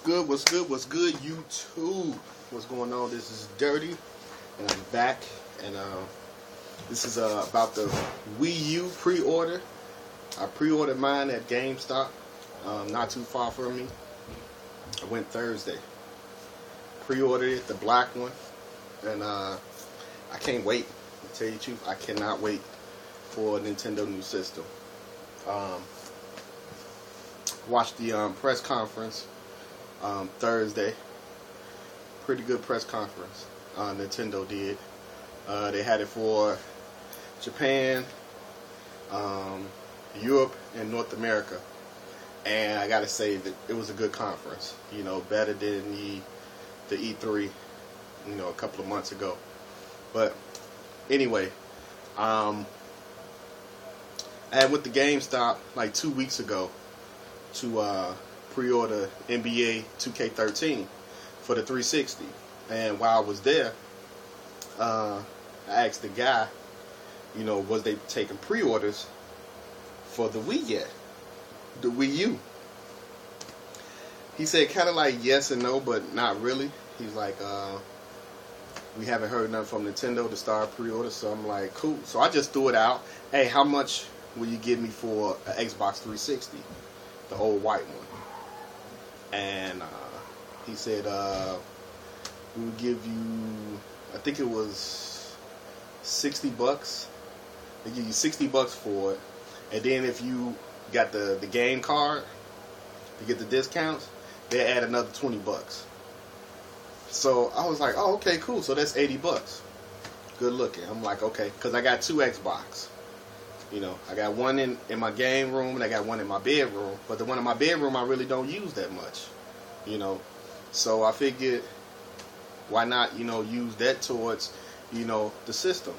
good? What's good? What's good, YouTube? What's going on? This is Dirty, and I'm back. And this is about the Wiiu pre-order. I pre-ordered mine at GameStop, not too far from me. I went Thursday. Pre-ordered it, the black one, and I can't wait. To tell you the truth, I cannot wait for a Nintendo new system. Watched the press conference Thursday. Pretty good press conference Nintendo did. They had it for Japan, Europe, and North America. And I gotta say that it was a good conference. You know, better than the E3, you know, a couple of months ago. But anyway, I went to GameStop like 2 weeks ago to pre-order NBA 2K13 for the 360. And while I was there, I asked the guy, you know, was they taking pre-orders for the Wii yet? The Wii U. He said kind of like yes and no, but not really. He's like, we haven't heard nothing from Nintendo to start pre-order, so I'm like, cool. So I just threw it out. Hey, how much will you give me for an Xbox 360? The old white one. And he said, we would give you, I think it was $60. They give you $60 for it. And then if you got the game card, you get the discounts, they add another $20. So I was like, oh, okay, cool. So that's $80. Good looking. I'm like, okay, because I got two Xbox. You know, I got one in my game room and I got one in my bedroom. But the one in my bedroom I really don't use that much. You know, so I figured, why not, you know, use that towards, you know, the system.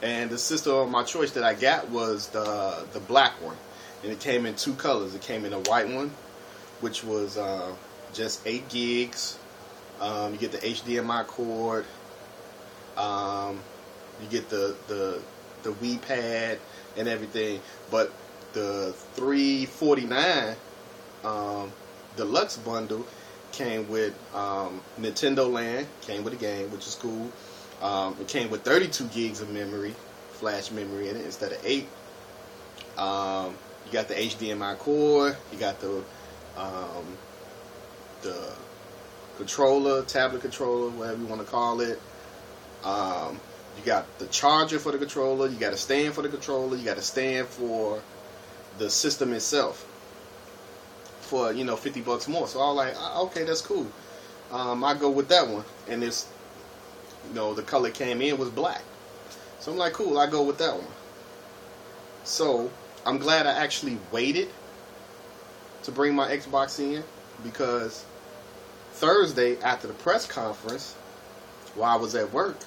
And the system of my choice that I got was the black one. And it came in two colors. It came in a white one, which was just 8 gigs. You get the HDMI cord. You get the Wii pad and everything. But the $349 deluxe bundle came with Nintendo Land, came with a game, which is cool. It came with 32 gigs of memory, flash memory in it instead of 8. You got the HDMI cord. You got the controller, tablet controller, whatever you want to call it. You got the charger for the controller. You got a stand for the controller. You got a stand for the system itself. For, you know, $50 more. So I was like, okay, that's cool. I go with that one. And it's, you know, the color came in was black. So I'm like, cool, I go with that one. So I'm glad I actually waited to bring my Xbox in, because Thursday after the press conference, while I was at work,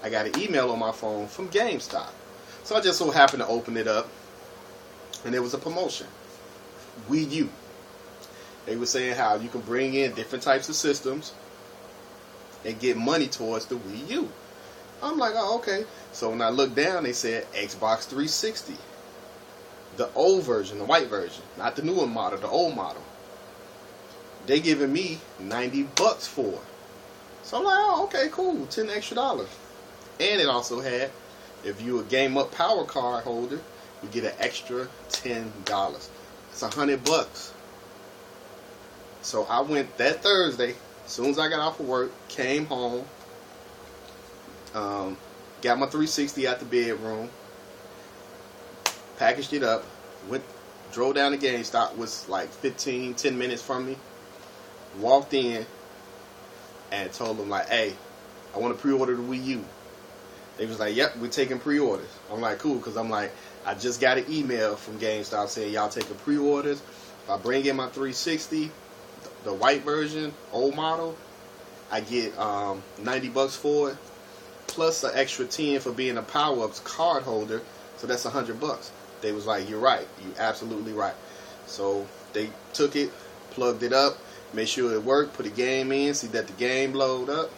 I got an email on my phone from GameStop. So I just so happened to open it up, and there was a promotion. Wii U. They were saying how you can bring in different types of systems and get money towards the Wii U. I'm like, oh, okay. So when I looked down, they said Xbox 360. The old version, the white version. Not the newer model, the old model. They giving me $90 for it. So I'm like, oh, okay, cool. $10 extra. And it also had, if you a Game Up Power Card holder, you get an extra $10. It's $100. So I went that Thursday, as soon as I got off of work, came home, got my 360 out the bedroom, packaged it up, drove down to GameStop, was like 10 minutes from me, walked in, and told them like, hey, I want to pre-order the Wii U. They was like, yep, we're taking pre-orders. I'm like, cool, because I'm like, I just got an email from GameStop saying y'all taking pre-orders. If I bring in my 360, the white version, old model, I get $90 for it, plus an extra 10 for being a Power-Ups card holder, so that's $100. They was like, you're right, you absolutely right. So they took it, plugged it up, made sure it worked, put a game in, see that the game load up,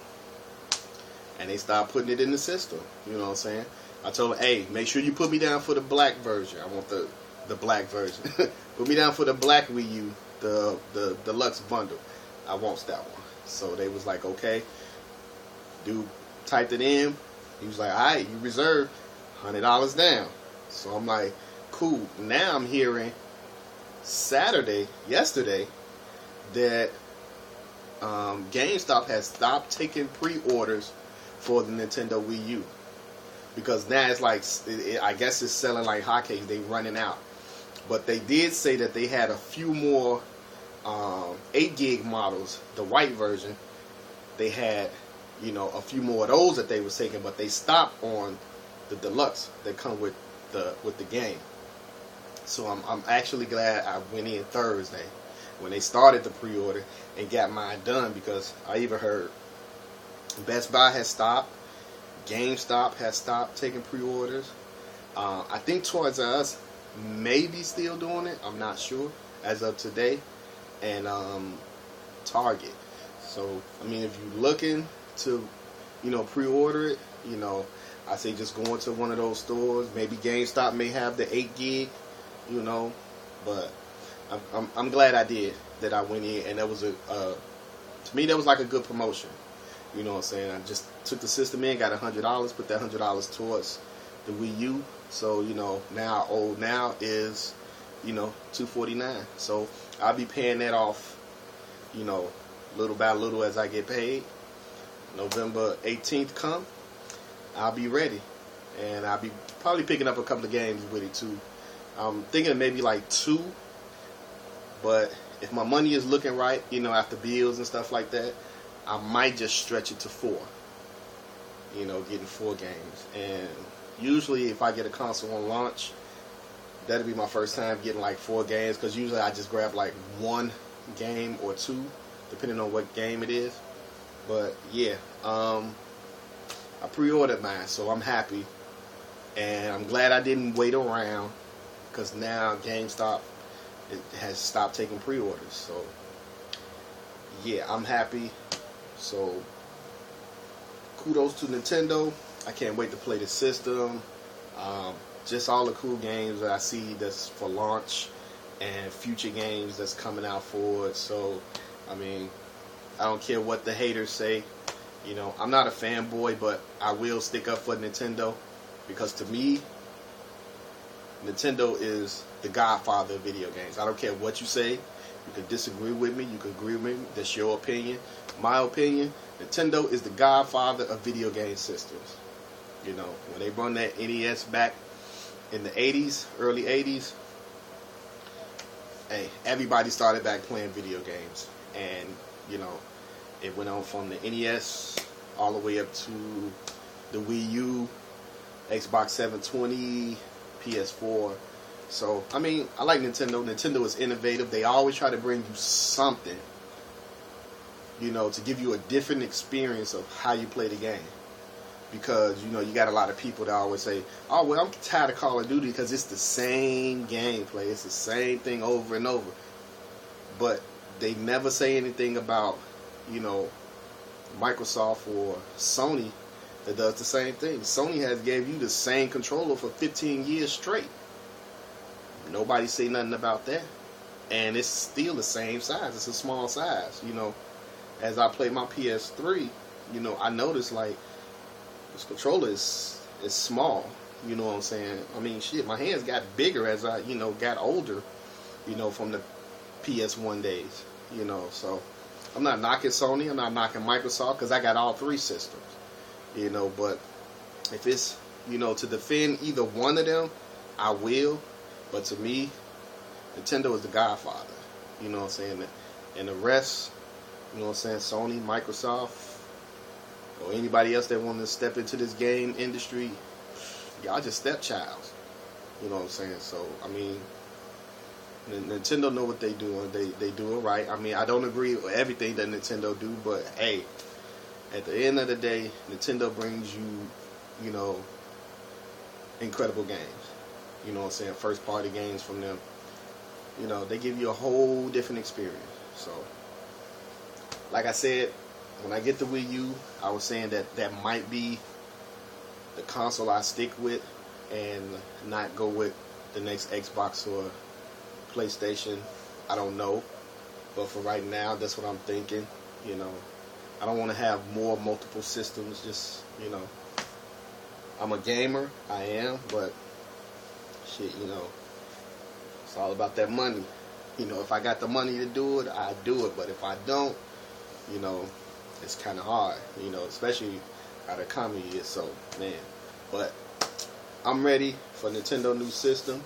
and they started putting it in the system. You know what I'm saying? I told them, hey, make sure you put me down for the black version. I want the black version. Put me down for the black Wii U, the deluxe bundle. I wants that one. So they was like, okay. Dude typed it in. He was like, all right, you reserved $100 down. So I'm like, cool. Now I'm hearing yesterday, that GameStop has stopped taking pre-orders for the Nintendo Wii U. Because now it's like, I guess it's selling like hotcakes. They running out. But they did say that they had a few more 8 gig models, the white version. They had, a few more of those that they was taking, but they stopped on the deluxe that come with the game. So I'm actually glad I went in Thursday when they started the pre-order and got mine done, because I even heard Best Buy has stopped, GameStop has stopped taking pre-orders. I think Toys R Us maybe still doing it. I'm not sure as of today. And Target. So I mean, if you're looking to, pre-order it, I say just go into one of those stores. Maybe GameStop may have the 8 gig, but I'm glad I did, that I went in, and that was to me that was like a good promotion. You know what I'm saying? I just took the system in, got $100, put that $100 towards the Wii U. So now is $249. So I'll be paying that off, little by little as I get paid. November 18th come, I'll be ready, and I'll be probably picking up a couple of games with it too. I'm thinking maybe like 2, but if my money is looking right, after bills and stuff like that, I might just stretch it to 4. Getting 4 games. And usually if I get a console on launch, that'll be my first time getting like 4 games, because usually I just grab like 1 game or 2, depending on what game it is. But yeah, I pre-ordered mine, so I'm happy, and I'm glad I didn't wait around, because now GameStop has stopped taking pre-orders. So yeah, I'm happy. So kudos to Nintendo. I can't wait to play the system. Just all the cool games that I see that's for launch, and future games that's coming out for it. So I mean, I don't care what the haters say. I'm not a fanboy, but I will stick up for Nintendo, because to me, Nintendo is the godfather of video games. I don't care what you say. You can disagree with me. You can agree with me. That's your opinion. My opinion, Nintendo is the godfather of video game systems. When they brought that NES back in the 80s, early 80s, hey, everybody started back playing video games. And, it went on from the NES all the way up to the Wii U, Xbox 720, PS4. So, I mean, I like Nintendo. Nintendo is innovative. They always try to bring you something, to give you a different experience of how you play the game. Because, you got a lot of people that always say, oh, well, I'm tired of Call of Duty because it's the same gameplay. It's the same thing over and over. But they never say anything about, Microsoft or Sony that does the same thing. Sony has gave you the same controller for 15 years straight. Nobody say nothing about that. And it's still the same size. It's a small size. As I play my PS3, I noticed like this controller is small. You know what I'm saying? I mean, shit, my hands got bigger as I, got older, from the PS1 days. So I'm not knocking Sony. I'm not knocking Microsoft, because I got all 3 systems. But if it's, to defend either one of them, I will. But to me, Nintendo is the godfather. You know what I'm saying? And the rest, Sony, Microsoft, or anybody else that want to step into this game industry, y'all just stepchilds. You know what I'm saying? So, I mean, Nintendo know what they doing. They do it right. I mean, I don't agree with everything that Nintendo do, but hey, at the end of the day, Nintendo brings you, incredible games. You know what I'm saying? First party games from them. They give you a whole different experience. So, like I said, when I get the Wii U, I was saying that might be the console I stick with, and not go with the next Xbox or PlayStation. I don't know. But for right now, that's what I'm thinking. You know, I don't want to have multiple systems. Just, you know, I'm a gamer. I am, but shit, you know, it's all about that money. You know, if I got the money to do it, I do it. But if I don't, you know, it's kind of hard. You know, especially how the economy is. So, man. But I'm ready for Nintendo new system.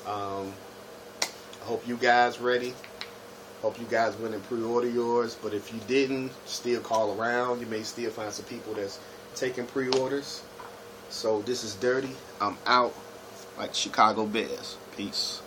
I hope you guys ready. Hope you guys went and pre-order yours. But if you didn't, still call around. You may still find some people that's taking pre-orders. So this is Dirty. I'm out like Chicago Bears. Peace.